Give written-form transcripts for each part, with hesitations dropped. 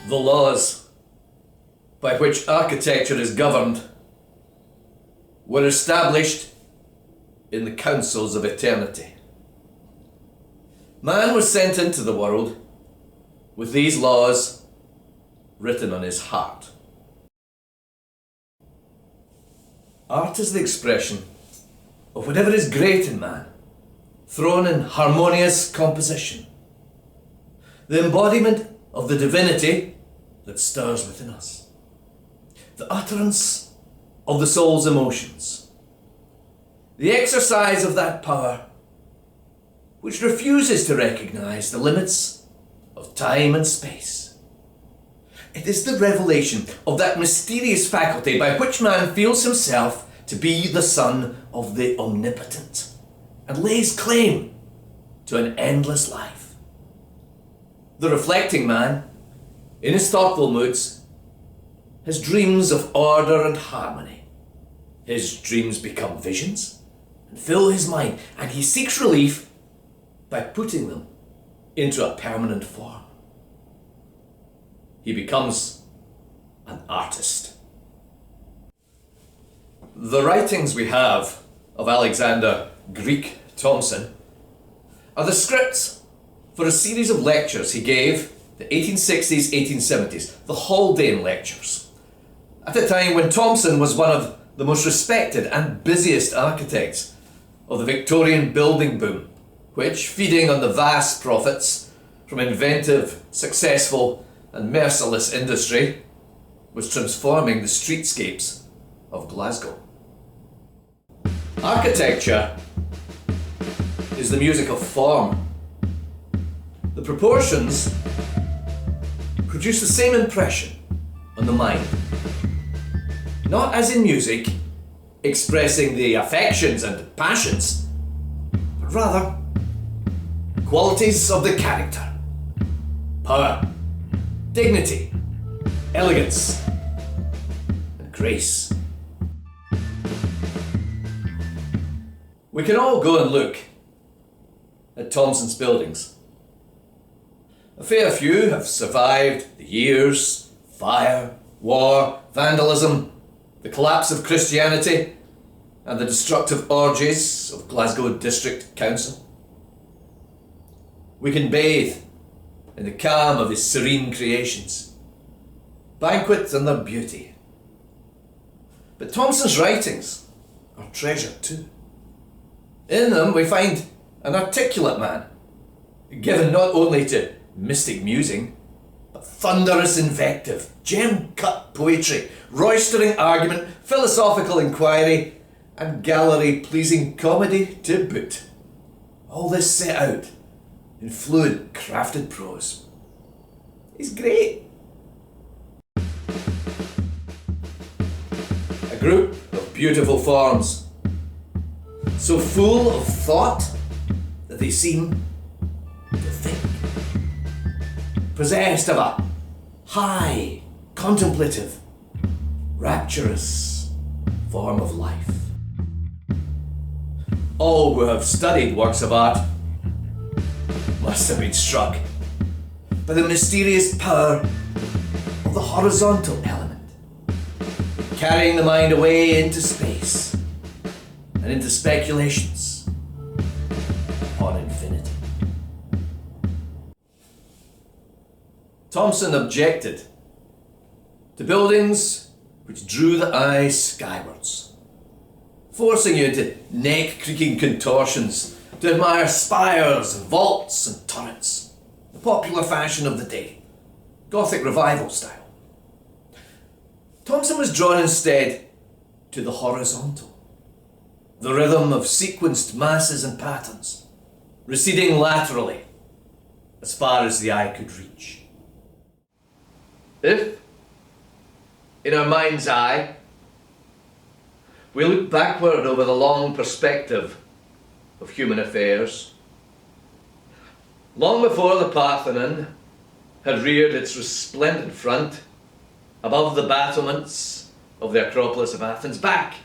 The laws by which architecture is governed were established in the councils of eternity. Man was sent into the world with these laws written on his heart. Art is the expression of whatever is great in man, thrown in harmonious composition, the embodiment of the divinity that stirs within us, the utterance of the soul's emotions, the exercise of that power which refuses to recognize the limits of time and space. It is the revelation of that mysterious faculty by which man feels himself to be the son of the omnipotent and lays claim to an endless life. The reflecting man, in his thoughtful moods, has dreams of order and harmony. His dreams become visions and fill his mind, and he seeks relief by putting them into a permanent form. He becomes an artist. The writings we have of Alexander Greek Thomson are the scripts for a series of lectures he gave the 1860s, 1870s, the Haldane Lectures, at a time when Thomson was one of the most respected and busiest architects of the Victorian building boom, which, feeding on the vast profits from inventive, successful and merciless industry, was transforming the streetscapes of Glasgow. Architecture is the music of form. The proportions produce the same impression on the mind. Not as in music, expressing the affections and passions, but rather qualities of the character, power, dignity, elegance, and grace. We can all go and look at Thomson's buildings. A fair few have survived the years, fire, war, vandalism, the collapse of Christianity, and the destructive orgies of Glasgow District Council. We can bathe in the calm of his serene creations, banquet on their beauty. But Thomson's writings are treasured too. In them we find an articulate man, given not only to mystic musing, but thunderous invective, gem-cut poetry, roistering argument, philosophical inquiry, and gallery-pleasing comedy to boot. All this set out in fluid, crafted prose. He's great. A group of beautiful forms, so full of thought that they seem to think. Possessed of a high, contemplative, rapturous form of life. All who have studied works of art must have been struck by the mysterious power of the horizontal element, carrying the mind away into space and into speculations upon infinity. Thomson objected to buildings which drew the eye skywards, forcing you into neck-creaking contortions to admire spires, vaults and turrets, the popular fashion of the day, Gothic revival style. Thomson was drawn instead to the horizontal, the rhythm of sequenced masses and patterns, receding laterally as far as the eye could reach. If, in our mind's eye, we look backward over the long perspective of human affairs, long before the Parthenon had reared its resplendent front above the battlements of the Acropolis of Athens, back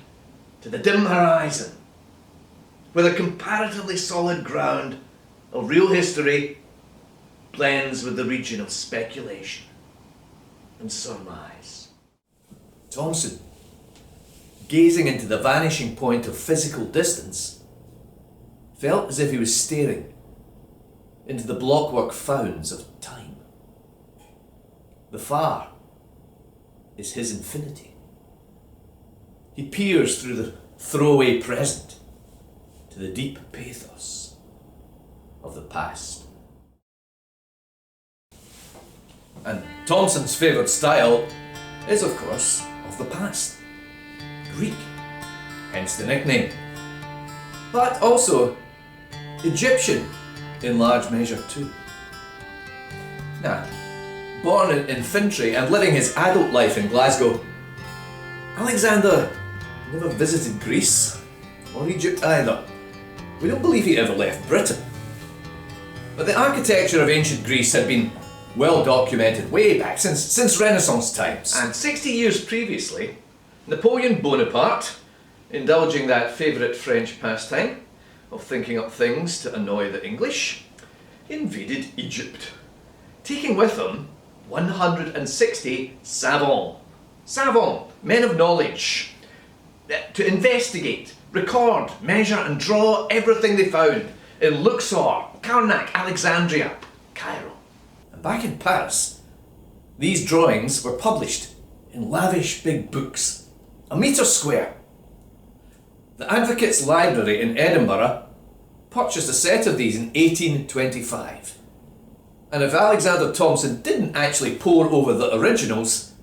to the dim horizon, where the comparatively solid ground of real history blends with the region of speculation. and surmise. Thomson, gazing into the vanishing point of physical distance, felt as if he was staring into the blockwork founds of time. The far is his infinity. He peers through the throwaway present to the deep pathos of the past. And Thomson's favoured style is, of course, of the past. Greek, hence the nickname. But also Egyptian in large measure too. Now, born in infantry and living his adult life in Glasgow, Alexander never visited Greece or Egypt either. We don't believe he ever left Britain. But the architecture of ancient Greece had been well documented way back since Renaissance times. And 60 years previously, Napoleon Bonaparte, indulging that favourite French pastime of thinking up things to annoy the English, invaded Egypt, taking with him 160 savants, men of knowledge, to investigate, record, measure and draw everything they found in Luxor, Karnak, Alexandria, Cairo. And back in Paris, these drawings were published in lavish big books, a metre square. The Advocates' Library in Edinburgh purchased a set of these in 1825. And if Alexander Thomson didn't actually pore over the originals,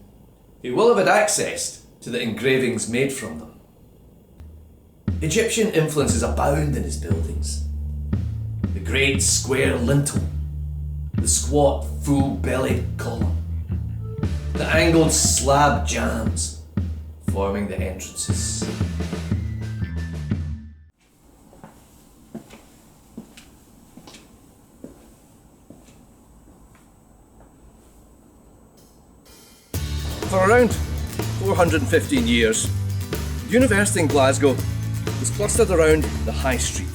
he will have had access to the engravings made from them. Egyptian influences abound in his buildings. The great square lintel, the squat full-bellied column, the angled slab jambs forming the entrances. For around 415 years, the university in Glasgow was clustered around the High Street,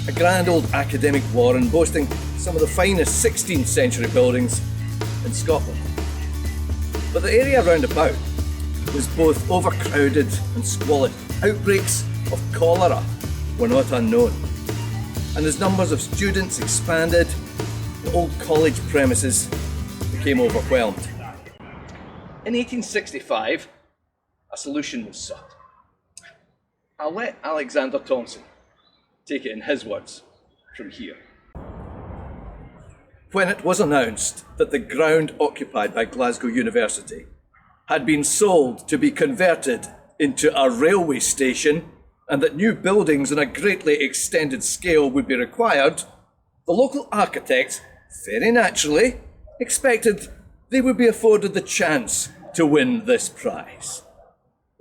a grand old academic warren boasting some of the finest 16th century buildings in Scotland. But the area round about was both overcrowded and squalid. Outbreaks of cholera were not unknown, and as numbers of students expanded, the old college premises became overwhelmed. In 1865, a solution was sought. I'll let Alexander Thomson take it in his words from here. When it was announced that the ground occupied by Glasgow University had been sold to be converted into a railway station and that new buildings on a greatly extended scale would be required, the local architects, very naturally, expected they would be afforded the chance to win this prize.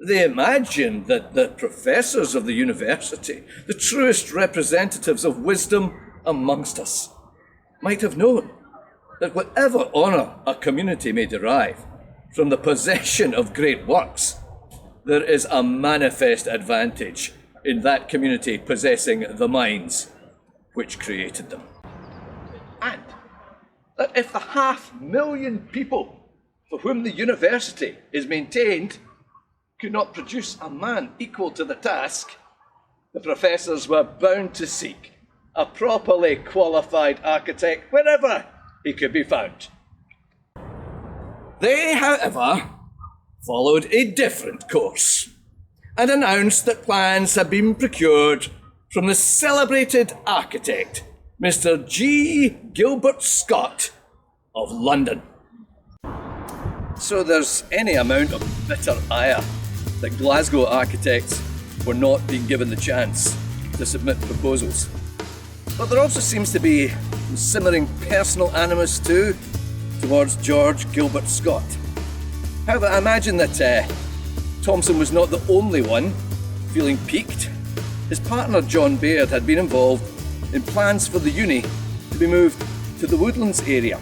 They imagined that the professors of the university, the truest representatives of wisdom amongst us, might have known that whatever honour a community may derive from the possession of great works, there is a manifest advantage in that community possessing the minds which created them. And that if the 500,000 people for whom the university is maintained could not produce a man equal to the task, the professors were bound to seek a properly qualified architect wherever he could be found. They, however, followed a different course and announced that plans had been procured from the celebrated architect, Mr. G. Gilbert Scott of London. So there's any amount of bitter ire that Glasgow architects were not being given the chance to submit proposals. But there also seems to be some simmering personal animus too towards George Gilbert Scott. However, I imagine that Thomson was not the only one feeling piqued. His partner John Baird had been involved in plans for the uni to be moved to the Woodlands area,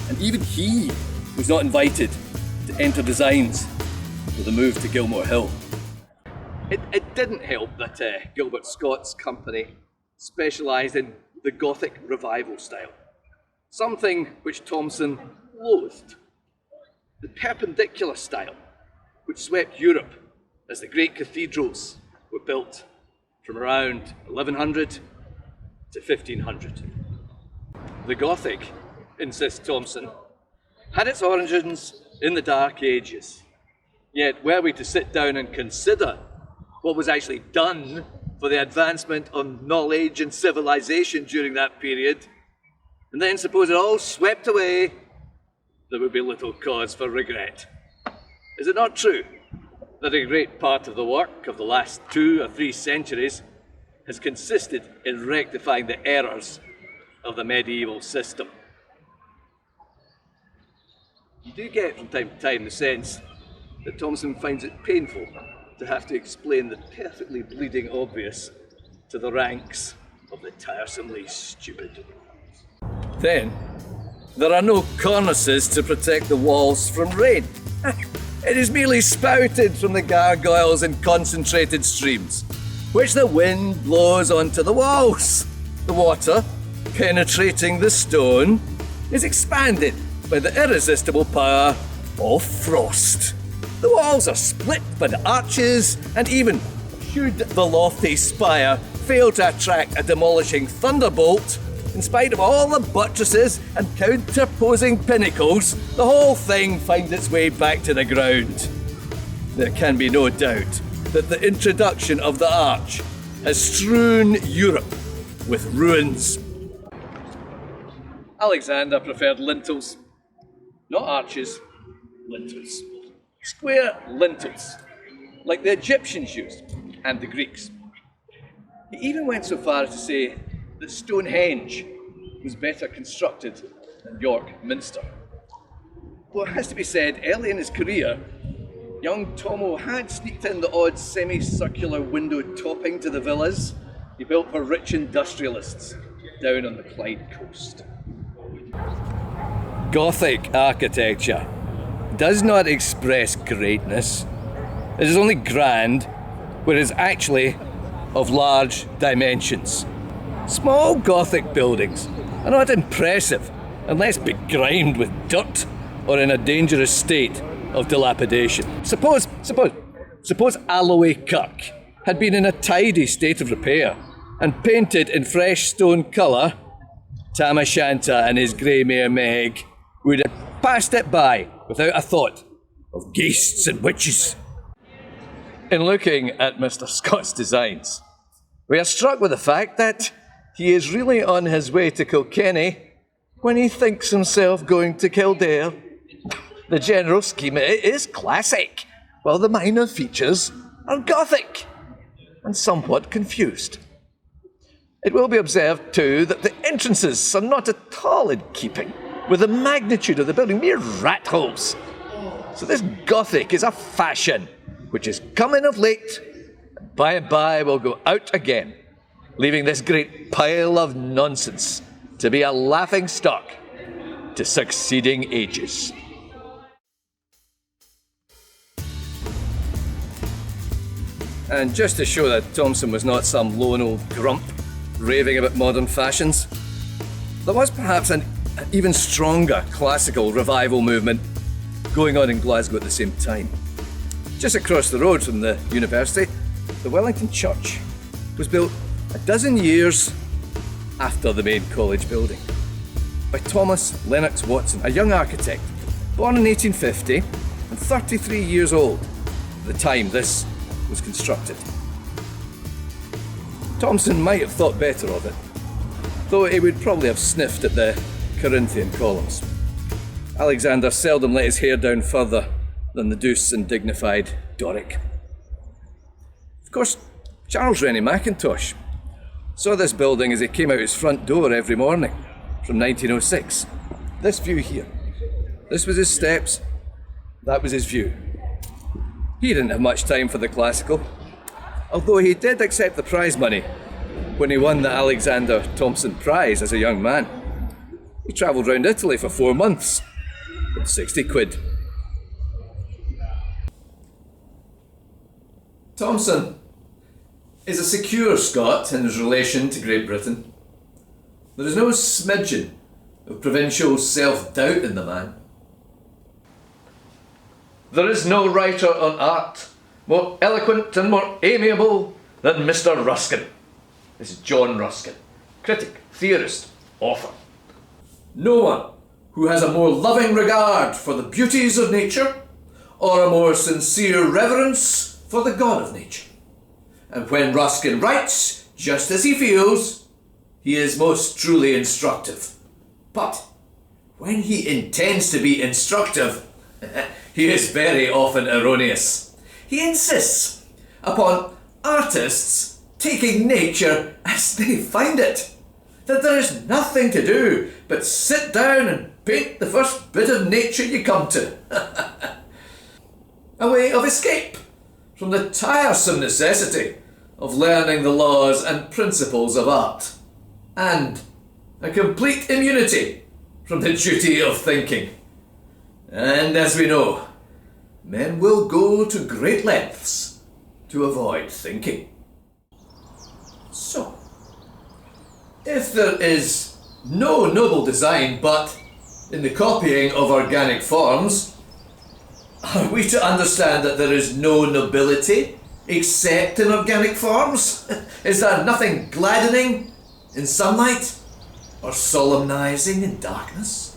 and even he was not invited to enter designs for the move to Gilmore Hill. It didn't help that Gilbert Scott's company specialised in the Gothic revival style, something which Thomson loathed. the perpendicular style, which swept Europe as the great cathedrals were built from around 1100 to 1500. The Gothic, insists Thomson, had its origins in the Dark Ages. Yet were we to sit down and consider what was actually done for the advancement of knowledge and civilization during that period, and then suppose it all swept away, there would be little cause for regret. Is it not true that a great part of the work of the last 2 or 3 centuries has consisted in rectifying the errors of the medieval system? You do get from time to time the sense that Thomson finds it painful to have to explain the perfectly bleeding obvious to the ranks of the tiresomely stupid. Then, there are no cornices to protect the walls from rain. It is merely spouted from the gargoyles in concentrated streams, which the wind blows onto the walls. The water, penetrating the stone, is expanded by the irresistible power of frost. The walls are split by the arches, and even should the lofty spire fail to attract a demolishing thunderbolt, in spite of all the buttresses and counterposing pinnacles, the whole thing finds its way back to the ground. There can be no doubt that the introduction of the arch has strewn Europe with ruins. Alexander preferred lintels, not arches, lintels. Square lintels, like the Egyptians used, and the Greeks. He even went so far as to say that Stonehenge was better constructed than York Minster. Though it has to be said, early in his career, young Tomo had sneaked in the odd semicircular window topping to the villas he built for rich industrialists down on the Clyde coast. Gothic architecture does not express greatness. It is only grand where it is actually of large dimensions. Small Gothic buildings are not impressive unless begrimed with dirt or in a dangerous state of dilapidation. Suppose Alloway Kirk had been in a tidy state of repair and painted in fresh stone colour, Tam O'Shanter and his grey mare Meg would have passed it by without a thought of ghosts and witches. In looking at Mr. Scott's designs, we are struck with the fact that he is really on his way to Kilkenny when he thinks himself going to Kildare. The general schema is classic, while the minor features are Gothic and somewhat confused. It will be observed, too, that the entrances are not at all in keeping with the magnitude of the building, mere rat holes. So this Gothic is a fashion which has come in of late, and by and by will go out again, leaving this great pile of nonsense to be a laughing stock to succeeding ages. And just to show that Thomson was not some lone old grump raving about modern fashions, there was perhaps an even stronger classical revival movement going on in Glasgow at the same time. Just across the road from the university, the Wellington Church was built a dozen years after the main college building by Thomas Lennox Watson, a young architect born in 1850 and 33 years old at the time this was constructed. Thomson might have thought better of it, though he would probably have sniffed at the Corinthian columns. Alexander seldom let his hair down further than the douce and dignified Doric. Of course, Charles Rennie Mackintosh saw this building as he came out his front door every morning from 1906. This view here. This was his steps, that was his view. He didn't have much time for the classical, although he did accept the prize money when he won the Alexander Thomson Prize as a young man. He travelled round Italy for 4 months with 60 quid. Thomson is a secure Scot in his relation to Great Britain. There is no smidgen of provincial self-doubt in the man. There is no writer on art more eloquent and more amiable than Mr. Ruskin. This is John Ruskin, critic, theorist, author. No one who has a more loving regard for the beauties of nature or a more sincere reverence for the God of nature. And when Ruskin writes just as he feels, he is most truly instructive. But when he intends to be instructive, he is very often erroneous. He insists upon artists taking nature as they find it, that there is nothing to do but sit down and paint the first bit of nature you come to. A way of escape from the tiresome necessity of learning the laws and principles of art, and a complete immunity from the duty of thinking. And as we know, men will go to great lengths to avoid thinking. So, if there is no noble design but in the copying of organic forms, are we to understand that there is no nobility except in organic forms? Is there nothing gladdening in sunlight or solemnizing in darkness?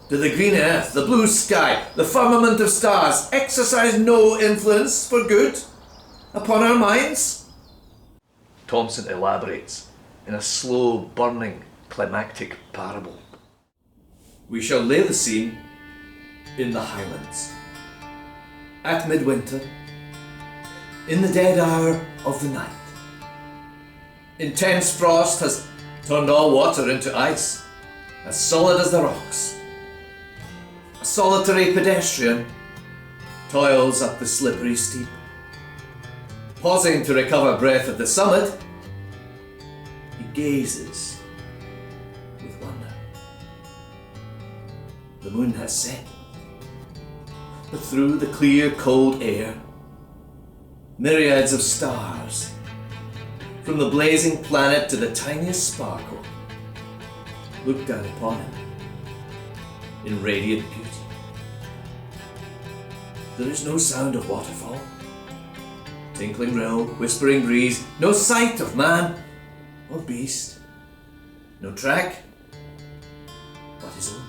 Do the green earth, the blue sky, the firmament of stars exercise no influence for good upon our minds? Thomson elaborates in a slow burning climactic parable. We shall lay the scene in the Highlands. At midwinter, in the dead hour of the night. Intense frost has turned all water into ice, as solid as the rocks. A solitary pedestrian toils up the slippery steep. Pausing to recover breath at the summit, he gazes with wonder. The moon has set, but through the clear, cold air, myriads of stars, from the blazing planet to the tiniest sparkle, look down upon him in radiant beauty. There is no sound of waterfall, tinkling rill, whispering breeze, no sight of man or beast, no track but his own.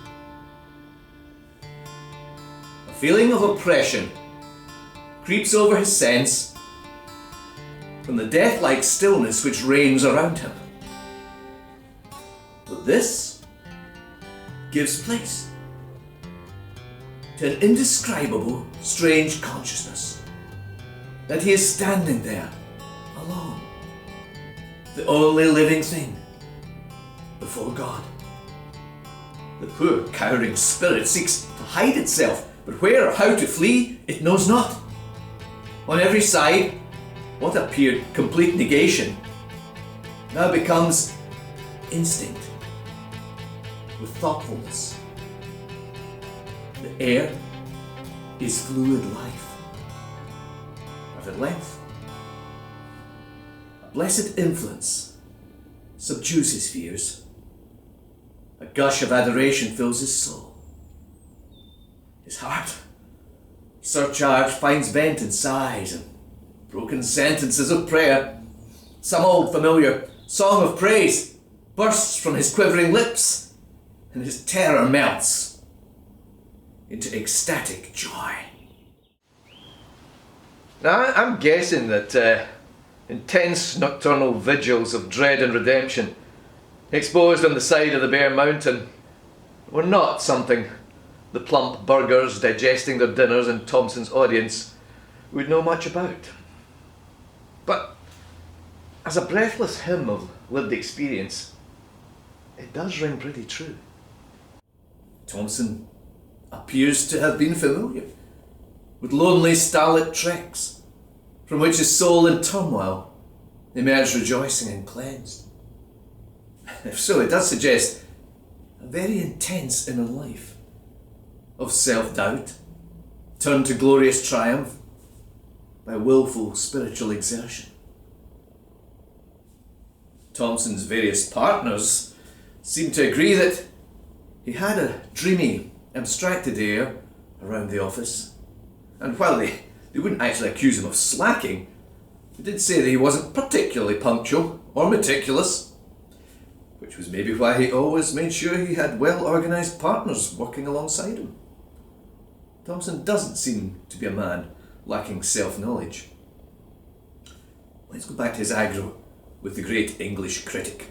A feeling of oppression creeps over his sense from the death-like stillness which reigns around him. But this gives place to an indescribable, strange consciousness that he is standing there, alone, the only living thing before God. The poor, cowering spirit seeks to hide itself, but where or how to flee, it knows not. On every side, what appeared complete negation now becomes instinct with thoughtfulness. The air is fluid life. But at length, a blessed influence subdues his fears. A gush of adoration fills his soul. His heart, surcharged, finds vent in sighs and broken sentences of prayer. Some old familiar song of praise bursts from his quivering lips, and his terror melts into ecstatic joy. Now, I'm guessing that intense nocturnal vigils of dread and redemption exposed on the side of the bare mountain were not something the plump burghers digesting their dinners in Thomson's audience would know much about. But as a breathless hymn of lived experience, it does ring pretty true. Thomson appears to have been familiar with lonely starlit treks from which his soul in turmoil emerged rejoicing and cleansed. If so, it does suggest a very intense inner life of self-doubt turned to glorious triumph by willful spiritual exertion. Thomson's various partners seem to agree that he had a dreamy, abstracted air around the office, And while they wouldn't actually accuse him of slacking, they did say that he wasn't particularly punctual or meticulous, which was maybe why he always made sure he had well-organised partners working alongside him. Thomson doesn't seem to be a man lacking self-knowledge. Let's go back to his aggro with the great English critic.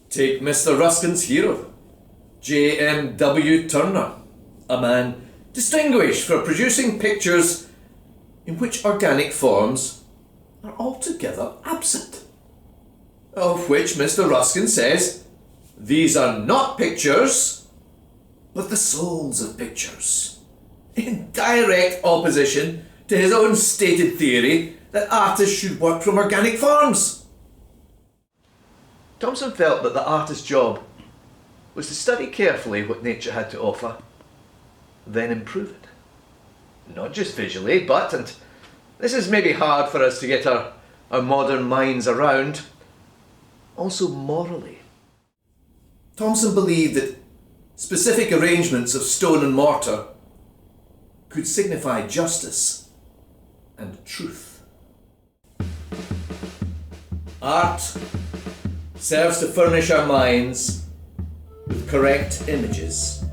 Take Mr. Ruskin's hero, J.M.W. Turner, a man distinguished for producing pictures in which organic forms are altogether absent. Of which Mr. Ruskin says, these are not pictures, but the souls of pictures, in direct opposition to his own stated theory that artists should work from organic forms. Thomson felt that the artist's job was to study carefully what nature had to offer, then improve it. Not just visually, but, and this is maybe hard for us to get our modern minds around, also morally. Thomson believed that specific arrangements of stone and mortar could signify justice and truth. Art serves to furnish our minds with correct images.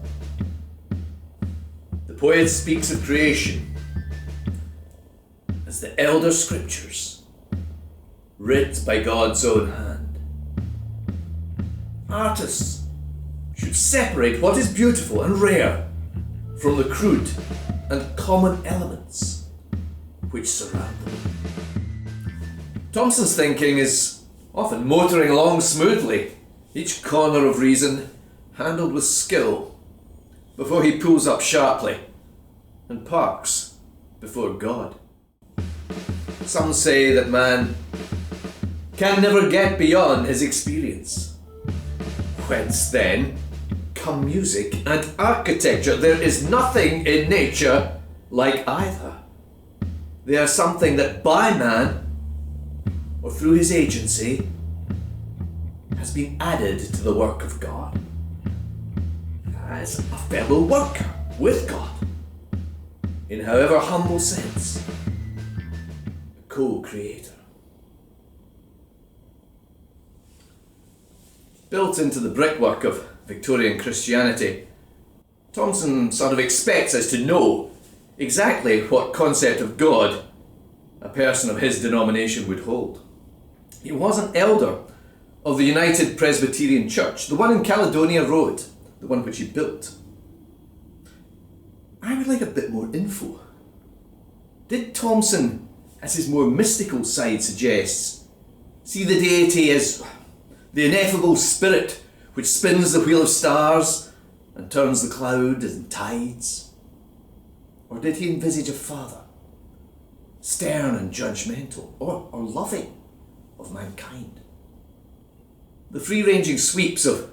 The poet speaks of creation as the elder scriptures, writ by God's own hand. Artists should separate what is beautiful and rare from the crude and common elements which surround them. Thomson's thinking is often motoring along smoothly, each corner of reason handled with skill, before he pulls up sharply and parks before God. Some say that man can never get beyond his experience. Whence then come music and architecture? There is nothing in nature like either. They are something that by man, or through his agency, has been added to the work of God as a fellow worker with God, in however humble sense, a co-creator. Built into the brickwork of Victorian Christianity, Thomson sort of expects us to know exactly what concept of God a person of his denomination would hold. He was an elder of the United Presbyterian Church, the one in Caledonia Road, the one which he built. I would like a bit more info. Did Thomson, as his more mystical side suggests, see the deity as the ineffable spirit which spins the wheel of stars and turns the cloud and tides? Or did he envisage a father, stern and judgmental, or loving of mankind? The free-ranging sweeps of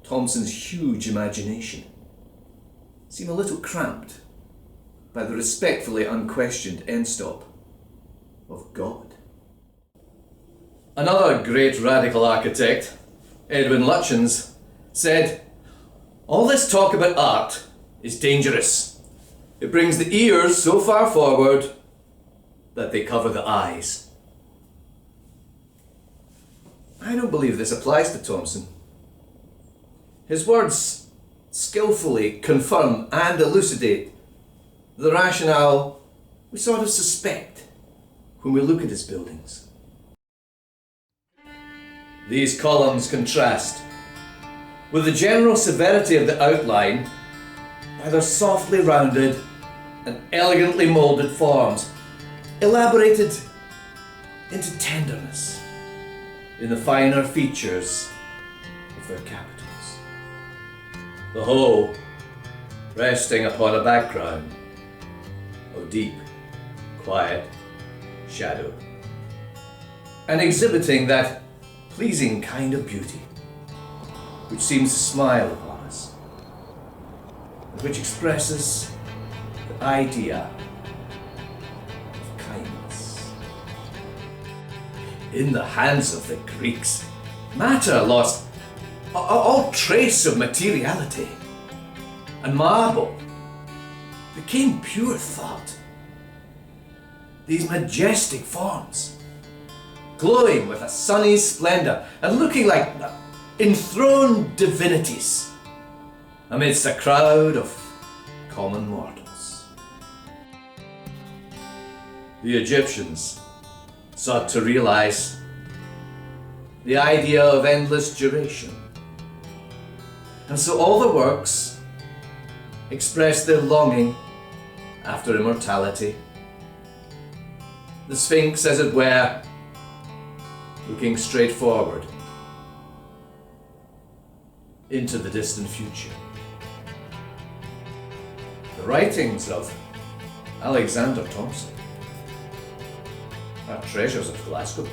Thomson's huge imagination seem a little cramped by the respectfully unquestioned end stop of God. Another great radical architect, Edwin Lutyens, said, "All this talk about art is dangerous. It brings the ears so far forward that they cover the eyes." I don't believe this applies to Thomson. His words skillfully confirm and elucidate the rationale we sort of suspect when we look at his buildings. These columns contrast with the general severity of the outline by their softly rounded and elegantly moulded forms, elaborated into tenderness in the finer features of their capitals. The whole resting upon a background of deep, quiet shadow, and exhibiting that pleasing kind of beauty which seems to smile upon us, and which expresses the idea of kindness. In the hands of the Greeks, matter lost all trace of materiality, and marble, became pure thought. These majestic forms, glowing with a sunny splendor and looking like enthroned divinities amidst a crowd of common mortals. The Egyptians sought to realize the idea of endless duration, and so all the works expressed their longing after immortality. The Sphinx, as it were, looking straight forward into the distant future. The writings of Alexander Thomson are treasures of Glasgow.